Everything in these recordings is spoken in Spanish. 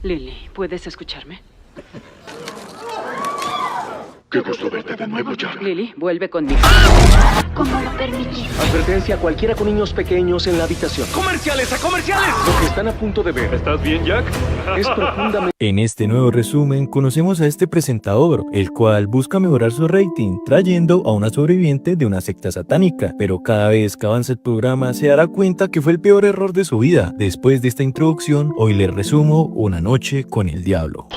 Lily, ¿puedes escucharme? Qué gusto verte de nuevo, Jack. Lily, vuelve conmigo. ¿Cómo lo permitís? Advertencia a cualquiera con niños pequeños en la habitación. ¡Comerciales a comerciales! Lo que están a punto de ver ¿Estás bien, Jack? es profundamente... En este nuevo resumen conocemos a este presentador, el cual busca mejorar su rating, trayendo a una sobreviviente de una secta satánica, pero cada vez que avanza el programa se dará cuenta que fue el peor error de su vida. Después de esta introducción, hoy les resumo Una noche con el diablo.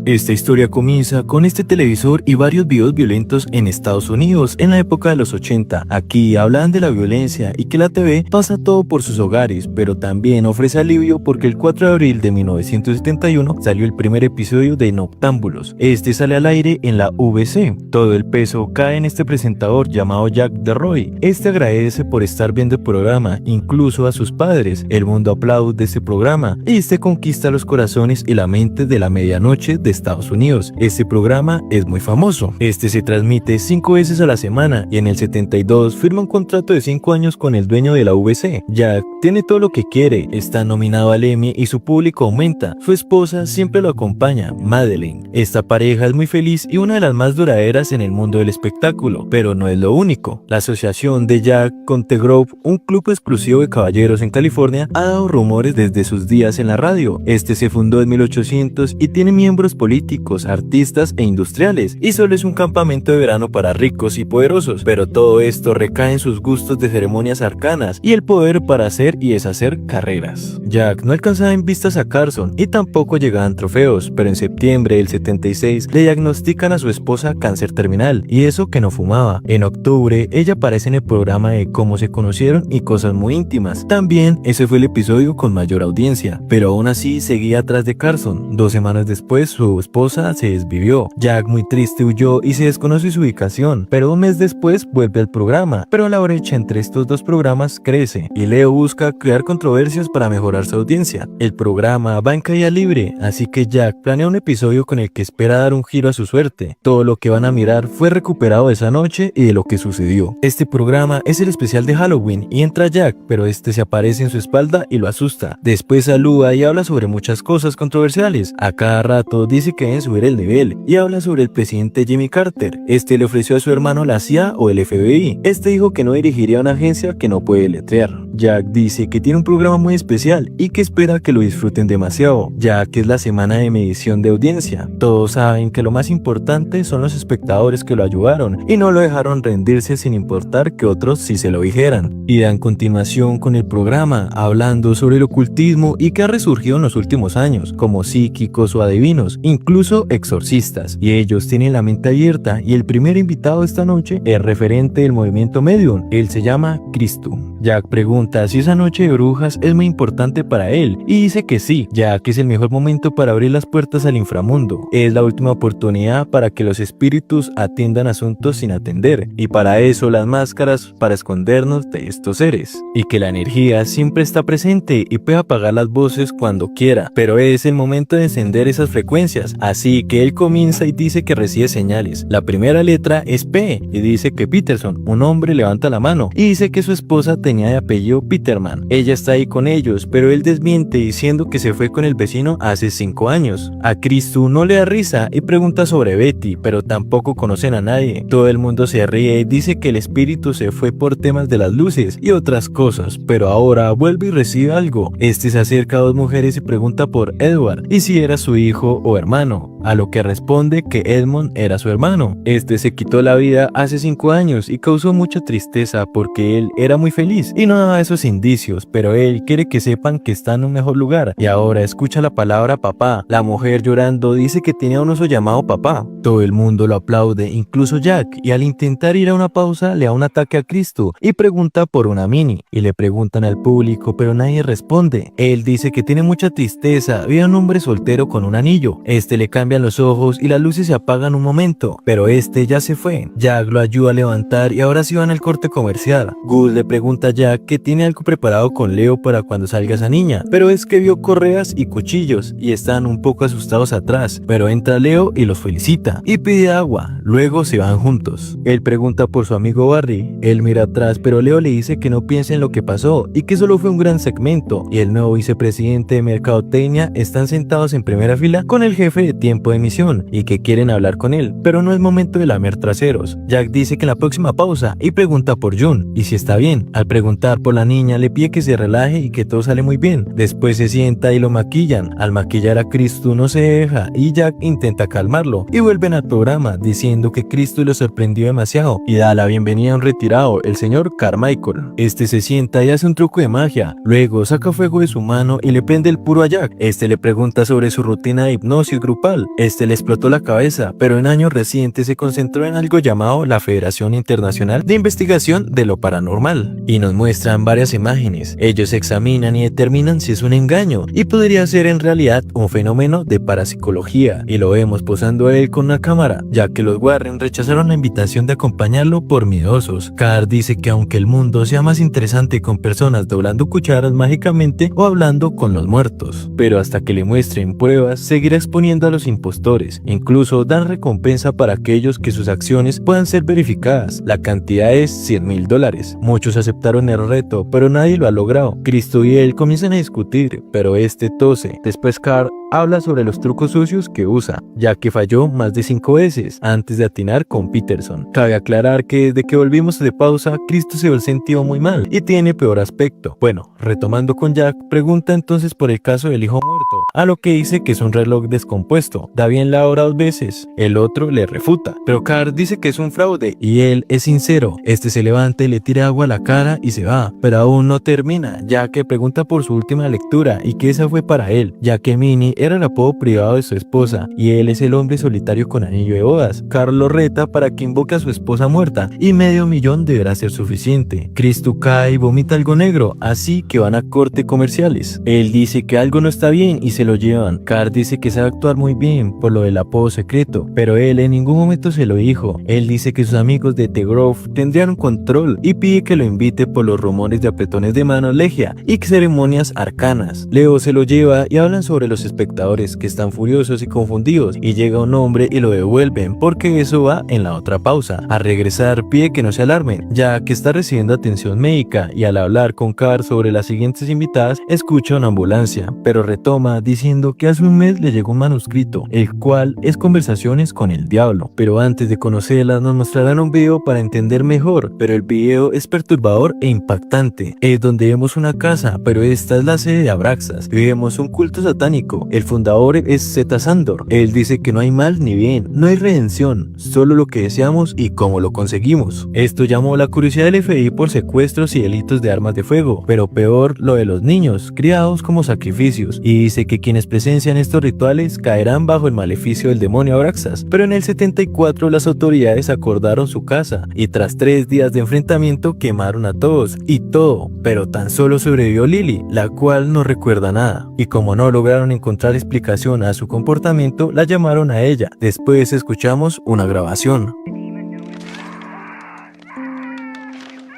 Esta historia comienza con este televisor y varios videos violentos en Estados Unidos en la época de los 80. Aquí hablan de la violencia y que la TV pasa todo por sus hogares, pero también ofrece alivio porque el 4 de abril de 1971 salió el primer episodio de Noctámbulos. Este sale al aire en la VC. Todo el peso cae en este presentador llamado Jack DeRoy. Este agradece por estar viendo el programa, incluso a sus padres. El mundo aplaude este programa y este conquista los corazones y la mente de la medianoche de Estados Unidos. Este programa es muy famoso. Este se transmite 5 veces a la semana y en el 72 firma un contrato de 5 años con el dueño de la VC. Jack tiene todo lo que quiere, está nominado al Emmy y su público aumenta. Su esposa siempre lo acompaña, Madeleine. Esta pareja es muy feliz y una de las más duraderas en el mundo del espectáculo, pero no es lo único. La asociación de Jack con The Grove, un club exclusivo de caballeros en California, ha dado rumores desde sus días en la radio. Este se fundó en 1800 y tiene miembros políticos, artistas e industriales, y solo es un campamento de verano para ricos y poderosos, pero todo esto recae en sus gustos de ceremonias arcanas y el poder para hacer y deshacer carreras. Jack no alcanzaba en vistas a Carson y tampoco llegaban trofeos, pero en septiembre del 76 le diagnostican a su esposa cáncer terminal, y eso que no fumaba. En octubre ella aparece en el programa de cómo se conocieron y cosas muy íntimas. También ese fue el episodio con mayor audiencia, pero aún así seguía atrás de Carson. 2 semanas después su esposa se desvivió. Jack, muy triste, huyó y se desconoce su ubicación, pero un mes después vuelve al programa. Pero la brecha entre estos dos programas crece y Leo busca crear controversias para mejorar su audiencia. El programa va en caída libre, así que Jack planea un episodio con el que espera dar un giro a su suerte. Todo lo que van a mirar fue recuperado de esa noche y de lo que sucedió. Este programa es el especial de Halloween y entra Jack, pero este se aparece en su espalda y lo asusta. Después saluda y habla sobre muchas cosas controversiales. A cada rato dice que deben subir el nivel y habla sobre el presidente Jimmy Carter. Este le ofreció a su hermano la CIA o el FBI. Este dijo que no dirigiría una agencia que no puede letrear. Jack dice que tiene un programa muy especial y que espera que lo disfruten demasiado, ya que es la semana de medición de audiencia. Todos saben que lo más importante son los espectadores que lo ayudaron y no lo dejaron rendirse sin importar que otros sí se lo dijeran. Y dan continuación con el programa hablando sobre el ocultismo y que ha resurgido en los últimos años, como psíquicos o adivinos, incluso exorcistas, y ellos tienen la mente abierta. Y el primer invitado esta noche es referente del movimiento Medium. Él se llama Cristo. Jack pregunta si esa noche de brujas es muy importante para él y dice que sí, ya que es el mejor momento para abrir las puertas al inframundo. Es la última oportunidad para que los espíritus atiendan asuntos sin atender, y para eso las máscaras, para escondernos de estos seres, y que la energía siempre está presente y puede apagar las voces cuando quiera, pero es el momento de encender esas frecuencias. Así que él comienza y dice que recibe señales. La primera letra es P y dice que Peterson, un hombre, levanta la mano y dice que su esposa tenía de apellido Peterman. Ella está ahí con ellos, pero él desmiente diciendo que se fue con el vecino hace 5 años. A Cristo no le da risa y pregunta sobre Betty, pero tampoco conocen a nadie. Todo el mundo se ríe y dice que el espíritu se fue por temas de las luces y otras cosas, pero ahora vuelve y recibe algo. Este se acerca a 2 mujeres y pregunta por Edward y si era su hijo o hermano, a lo que responde que Edmund era su hermano. Este se quitó la vida hace 5 años y causó mucha tristeza porque él era muy feliz y no daba esos indicios, pero él quiere que sepan que está en un mejor lugar. Y ahora escucha la palabra papá. La mujer llorando dice que tenía un oso llamado papá. Todo el mundo lo aplaude, incluso Jack, y al intentar ir a una pausa le da un ataque a Cristo y pregunta por una mini, y le preguntan al público pero nadie responde. Él dice que tiene mucha tristeza, ve a un hombre soltero con un anillo. Este le cambian los ojos y las luces se apagan un momento, pero este ya se fue. Jack lo ayuda a levantar y ahora sí van al corte comercial. Gus le pregunta a Jack que tiene tiene algo preparado con Leo para cuando salga esa niña, pero es que vio correas y cuchillos y están un poco asustados atrás, pero entra Leo y los felicita y pide agua, luego se van juntos. Él pregunta por su amigo Barry, él mira atrás, pero Leo le dice que no piense en lo que pasó y que solo fue un gran segmento, y el nuevo vicepresidente de Mercadotecnia están sentados en primera fila con el jefe de tiempo de emisión y que quieren hablar con él, pero no es momento de lamer traseros. Jack dice que en la próxima pausa y pregunta por June y si está bien. Al preguntar por la niña le pide que se relaje y que todo sale muy bien. Después se sienta y lo maquillan. Al maquillar a Cristo no se deja y Jack intenta calmarlo y vuelven al programa diciendo que Cristo lo sorprendió demasiado y da la bienvenida a un retirado, el señor Carmichael. Este se sienta y hace un truco de magia, luego saca fuego de su mano y le prende el puro a Jack. Este le pregunta sobre su rutina de hipnosis grupal. Este le explotó la cabeza, pero en años recientes se concentró en algo llamado la Federación Internacional de Investigación de lo Paranormal y nos muestran varias imágenes. Ellos examinan y determinan si es un engaño y podría ser en realidad un fenómeno de parapsicología, y lo vemos posando a él con una cámara, ya que los Warren rechazaron la invitación de acompañarlo por miedosos. Carr dice que aunque el mundo sea más interesante con personas doblando cucharas mágicamente o hablando con los muertos, pero hasta que le muestren pruebas seguirá exponiendo a los impostores. Incluso dan recompensa para aquellos que sus acciones puedan ser verificadas. La cantidad es $100,000. Muchos aceptaron el reto, pero nadie lo ha logrado. Cristo y él comienzan a discutir, pero este tose. Después Carr habla sobre los trucos sucios que usa, ya que falló más de 5 veces antes de atinar con Peterson. Cabe aclarar que desde que volvimos de pausa, Cristo se ve sentido muy mal y tiene peor aspecto. Bueno, retomando con Jack, pregunta entonces por el caso del hijo muerto, a lo que dice que es un reloj descompuesto, da bien la hora 2 veces, el otro le refuta, pero Carr dice que es un fraude y él es sincero. Este se levanta y le tira agua a la cara y se va, pero aún no termina, ya que pregunta por su última lectura y que esa fue para él, ya que Minnie era el apodo privado de su esposa y él es el hombre solitario con anillo de bodas. Carl lo reta para que invoque a su esposa muerta y $500,000 deberá ser suficiente. Cristo cae y vomita algo negro, así que van a corte comerciales. Él dice que algo no está bien y se lo llevan. Carl dice que sabe actuar muy bien por lo del apodo secreto, pero él en ningún momento se lo dijo. Él dice que sus amigos de The Grove tendrían un control y pide que lo invite por los rumores de apretones de manos legia y ceremonias arcanas. Leo se lo lleva y hablan sobre los espectadores que están furiosos y confundidos, y llega un hombre y lo devuelven porque eso va en la otra pausa. Al regresar pide que no se alarmen, ya que está recibiendo atención médica, y al hablar con Carr sobre las siguientes invitadas escucha una ambulancia, pero retoma diciendo que hace un mes le llegó un manuscrito, el cual es Conversaciones con el Diablo, pero antes de conocerlas nos mostrarán un video para entender mejor, pero el video es perturbador e impactante. Es donde vemos una casa, pero esta es la sede de Abraxas, y vemos un culto satánico. El fundador es Zeta Sandor. Él dice que no hay mal ni bien, no hay redención, solo lo que deseamos y cómo lo conseguimos. Esto llamó la curiosidad del FBI por secuestros y delitos de armas de fuego, pero peor lo de los niños, criados como sacrificios, y dice que quienes presencian estos rituales caerán bajo el maleficio del demonio Abraxas. Pero en el 74 las autoridades acordaron su casa, y tras 3 días de enfrentamiento quemaron a todos y todo, pero tan solo sobrevivió Lily, la cual no recuerda nada, y como no lograron encontrar explicación a su comportamiento, la llamaron a ella. Después escuchamos una grabación.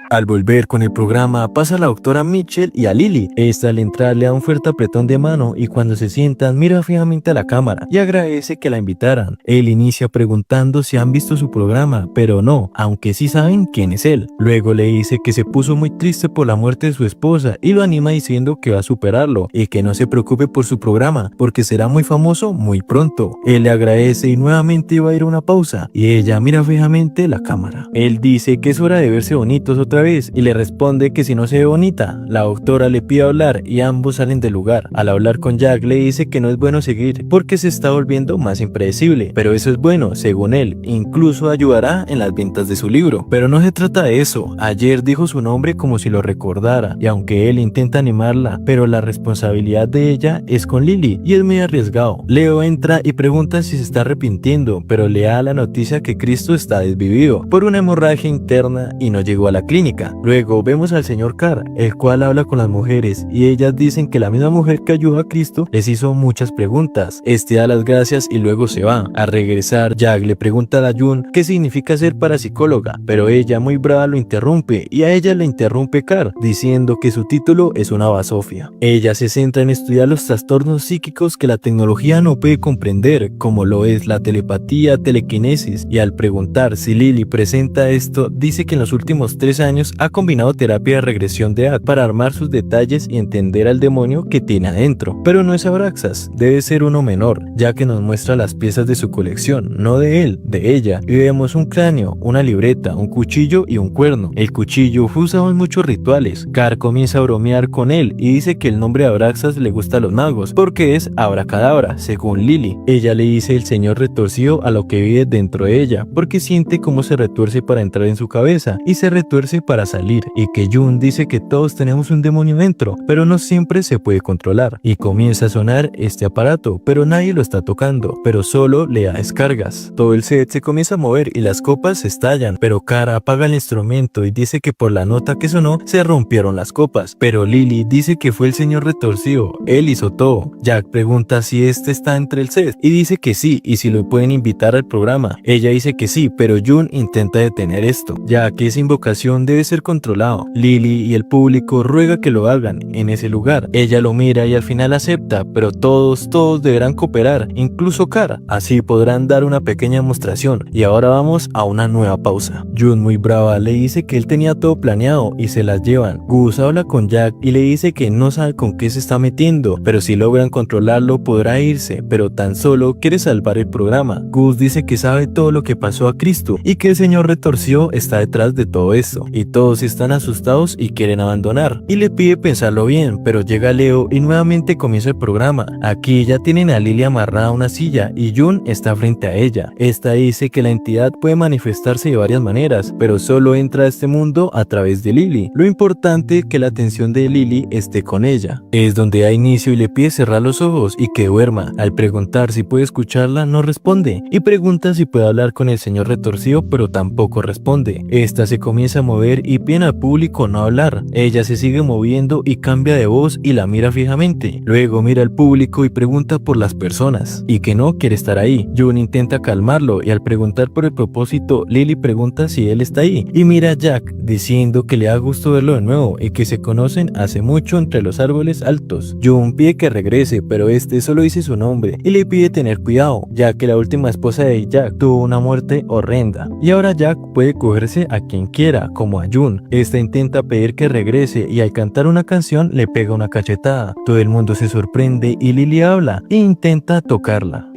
Al volver con el programa pasa a la doctora Mitchell y a Lily. Esta al entrar le da un fuerte apretón de mano y cuando se sientan mira fijamente a la cámara y agradece que la invitaran. Él inicia preguntando si han visto su programa, pero no, aunque sí saben quién es él. Luego le dice que se puso muy triste por la muerte de su esposa y lo anima diciendo que va a superarlo y que no se preocupe por su programa porque será muy famoso muy pronto. Él le agradece y nuevamente va a ir a una pausa y ella mira fijamente la cámara. Él dice que es hora de verse bonitos otra vez y le responde que si no se ve bonita. La doctora le pide hablar y ambos salen del lugar. Al hablar con Jack le dice que no es bueno seguir porque se está volviendo más impredecible, pero eso es bueno según él, incluso ayudará en las ventas de su libro. Pero no se trata de eso. Ayer dijo su nombre como si lo recordara y aunque él intenta animarla, pero la responsabilidad de ella es con Lily y es muy arriesgado. Leo entra y pregunta si se está arrepintiendo, pero le da la noticia que Cristo está desvivido por una hemorragia interna y no llegó a la clínica. clínica. Luego vemos al señor Carr, el cual habla con las mujeres y ellas dicen que la misma mujer que ayudó a Cristo les hizo muchas preguntas. Este da las gracias y luego se va. Al regresar, Jack le pregunta a June qué significa ser parapsicóloga, pero ella muy brava lo interrumpe y a ella le interrumpe Carr, diciendo que su título es una basofia. Ella se centra en estudiar los trastornos psíquicos que la tecnología no puede comprender, como lo es la telepatía, telequinesis, y al preguntar si Lily presenta esto, dice que en los últimos 3 años ha combinado terapia de regresión de edad para armar sus detalles y entender al demonio que tiene adentro. Pero no es Abraxas, debe ser uno menor, ya que nos muestra las piezas de su colección, no de él, de ella, y vemos un cráneo, una libreta, un cuchillo y un cuerno. El cuchillo fue usado en muchos rituales. Carr comienza a bromear con él y dice que el nombre de Abraxas le gusta a los magos, porque es abracadabra, según Lily. Ella le dice el señor retorcido a lo que vive dentro de ella, porque siente cómo se retuerce para entrar en su cabeza y se retuerce para salir, y que June dice que todos tenemos un demonio dentro, pero no siempre se puede controlar, y comienza a sonar este aparato, pero nadie lo está tocando, pero solo le da descargas. Todo el set se comienza a mover y las copas se estallan, pero Carr apaga el instrumento y dice que por la nota que sonó se rompieron las copas, pero Lily dice que fue el señor retorcido, él hizo todo. Jack pregunta si este está entre el set y dice que sí, y si lo pueden invitar al programa. Ella dice que sí, pero June intenta detener esto, ya que esa invocación debe ser controlado. Lily y el público ruega que lo hagan en ese lugar. Ella lo mira y al final acepta, pero todos deberán cooperar, incluso Carr, así podrán dar una pequeña demostración. Y ahora vamos a una nueva pausa. June, muy brava, le dice que él tenía todo planeado y se las llevan. Gus habla con Jack y le dice que no sabe con qué se está metiendo, pero si logran controlarlo podrá irse, pero tan solo quiere salvar el programa. Gus dice que sabe todo lo que pasó a Cristo y que el señor retorcido está detrás de todo esto, y todos están asustados y quieren abandonar, y le pide pensarlo bien, pero llega Leo y nuevamente comienza el programa. Aquí ya tienen a Lily amarrada a una silla y June está frente a ella. Esta dice que la entidad puede manifestarse de varias maneras, pero solo entra a este mundo a través de Lily. Lo importante es que la atención de Lily esté con ella. Es donde da inicio y le pide cerrar los ojos y que duerma. Al preguntar si puede escucharla, no responde, y pregunta si puede hablar con el señor retorcido, pero tampoco responde. Esta se comienza a mover y pide al público no hablar. Ella se sigue moviendo y cambia de voz y la mira fijamente. Luego mira al público y pregunta por las personas, y que no quiere estar ahí. June intenta calmarlo y al preguntar por el propósito, Lily pregunta si él está ahí y mira a Jack diciendo que le da gusto verlo de nuevo y que se conocen hace mucho entre los árboles altos. June pide que regrese, pero este solo dice su nombre y le pide tener cuidado, ya que la última esposa de Jack tuvo una muerte horrenda y ahora Jack puede cogerse a quien quiera, como a June. Esta intenta pedir que regrese y al cantar una canción le pega una cachetada. Todo el mundo se sorprende y Lily habla e intenta tocarla.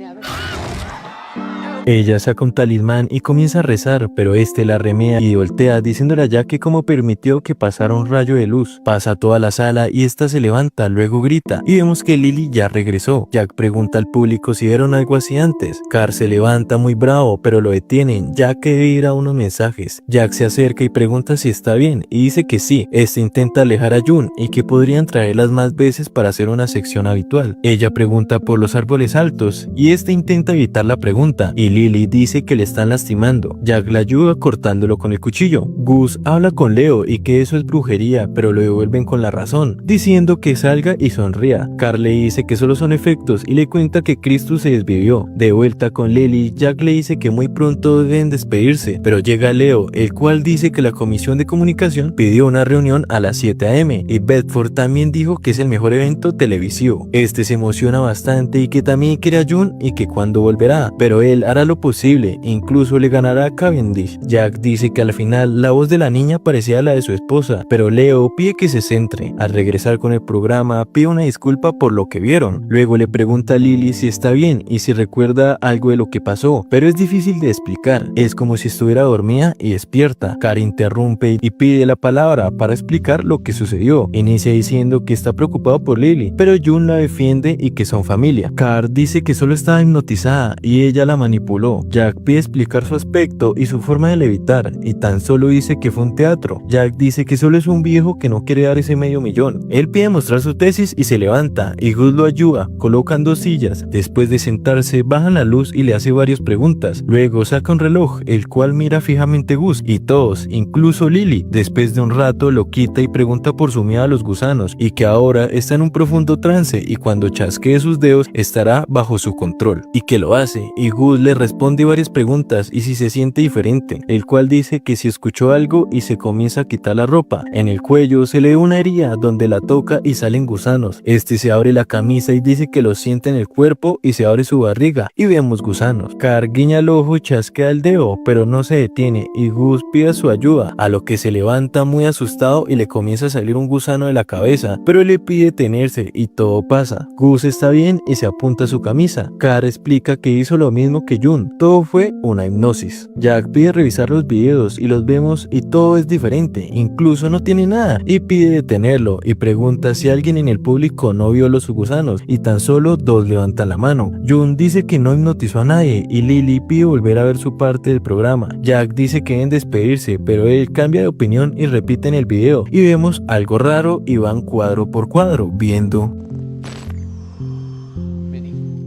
Ella saca un talismán y comienza a rezar, pero este la remea y voltea diciéndole a Jack que cómo permitió que pasara un rayo de luz. Pasa toda la sala y esta se levanta, luego grita y vemos que Lily ya regresó. Jack pregunta al público si vieron algo así antes. Carr se levanta muy bravo, pero lo detienen ya que debe ir a unos mensajes. Jack se acerca y pregunta si está bien y dice que sí. Este intenta alejar a June y que podrían traerlas más veces para hacer una sección habitual. Ella pregunta por los árboles altos y este intenta evitar la pregunta y Lily dice que le están lastimando. Jack la ayuda cortándolo con el cuchillo. Gus habla con Leo y que eso es brujería, pero lo devuelven con la razón, diciendo que salga y sonría. Carr le dice que solo son efectos y le cuenta que Cristo se desvivió. De vuelta con Lily, Jack le dice que muy pronto deben despedirse, pero llega Leo, el cual dice que la comisión de comunicación pidió una reunión a las 7 a.m. y Bedford también dijo que es el mejor evento televisivo. Este se emociona bastante y que también quiere a June y que cuando volverá, pero él hará lo posible, incluso le ganará a Cavendish. Jack dice que al final la voz de la niña parecía la de su esposa, pero Leo pide que se centre. Al regresar con el programa, pide una disculpa por lo que vieron. Luego le pregunta a Lily si está bien y si recuerda algo de lo que pasó, pero es difícil de explicar. Es como si estuviera dormida y despierta. Carr interrumpe y pide la palabra para explicar lo que sucedió. Inicia diciendo que está preocupado por Lily, pero June la defiende y que son familia. Carr dice que solo estaba hipnotizada y ella la manipula manipuló. Jack pide explicar su aspecto y su forma de levitar, y tan solo dice que fue un teatro. Jack dice que solo es un viejo que no quiere dar ese medio millón. Él pide mostrar su tesis y se levanta, y Gus lo ayuda, colocan 2 sillas. Después de sentarse, bajan la luz y le hace varias preguntas. Luego saca un reloj, el cual mira fijamente Gus, y todos, incluso Lily, después de un rato lo quita y pregunta por su miedo a los gusanos, y que ahora está en un profundo trance, y cuando chasquee sus dedos estará bajo su control, y que lo hace, y Gus le responde varias preguntas y si se siente diferente, el cual dice que si escuchó algo y se comienza a quitar la ropa. En el cuello se le ve una herida donde la toca y salen gusanos. Se abre la camisa y dice que lo siente en el cuerpo y se abre su barriga y vemos gusanos. Carl guiña el ojo y chasquea el dedo, pero no se detiene, y Gus pide su ayuda, a lo que se levanta muy asustado y le comienza a salir un gusano de la cabeza, pero él le pide detenerse y todo pasa. Gus está bien y se apunta a su camisa. Carl explica que hizo lo mismo que Jun, todo fue una hipnosis. Jack pide revisar los videos y los vemos y todo es diferente, incluso no tiene nada, y pide detenerlo y pregunta si alguien en el público no vio los gusanos, y tan solo 2 levantan la mano. Jun dice que no hipnotizó a nadie y Lily pide volver a ver su parte del programa. Jack dice que deben despedirse, pero él cambia de opinión y repite en el video, y vemos algo raro y van cuadro por cuadro viendo.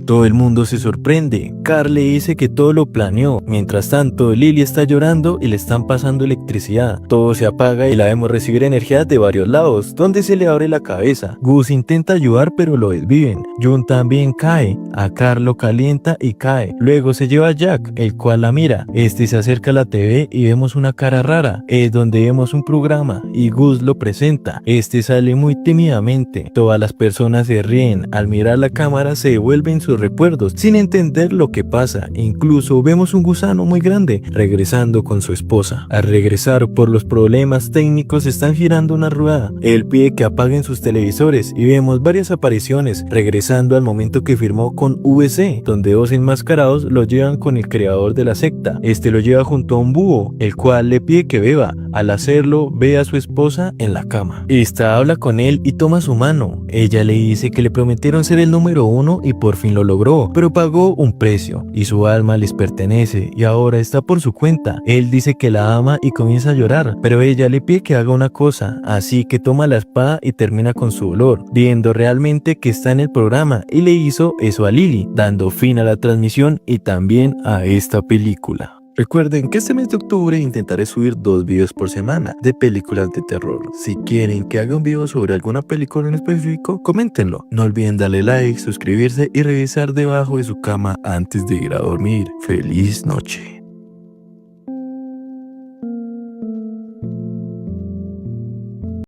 Todo el mundo se sorprende. Carl le dice que todo lo planeó. Mientras tanto, Lily está llorando y le están pasando electricidad. Todo se apaga y la vemos recibir energía de varios lados, donde se le abre la cabeza. Gus intenta ayudar, pero lo desviven. Jun también cae. A Carl lo calienta y cae. Luego se lleva a Jack, el cual la mira. Se acerca a la TV y vemos una cara rara. Es donde vemos un programa y Gus lo presenta. Sale muy tímidamente. Todas las personas se ríen. Al mirar la cámara se devuelven sus recuerdos sin entender lo que pasa. Incluso vemos un gusano muy grande regresando con su esposa. Al regresar, por los problemas técnicos, están girando una rueda. Él pide que apaguen sus televisores y vemos varias apariciones regresando al momento que firmó con VC, donde 2 enmascarados lo llevan con el creador de la secta. Lo lleva junto a un búho, el cual le pide que beba. Al hacerlo, ve a su esposa en la cama. Esta habla con él y toma su mano. Ella le dice que le prometieron ser el número 1 y por fin lo logró, pero pagó un precio y su alma les pertenece y ahora está por su cuenta. Él dice que la ama y comienza a llorar, pero ella le pide que haga una cosa, así que toma la espada y termina con su dolor, viendo realmente que está en el programa, y le hizo eso a Lily, dando fin a la transmisión y también a esta película. Recuerden que este mes de octubre intentaré subir 2 videos por semana de películas de terror. Si quieren que haga un video sobre alguna película en específico, coméntenlo. No olviden darle like, suscribirse y revisar debajo de su cama antes de ir a dormir. ¡Feliz noche!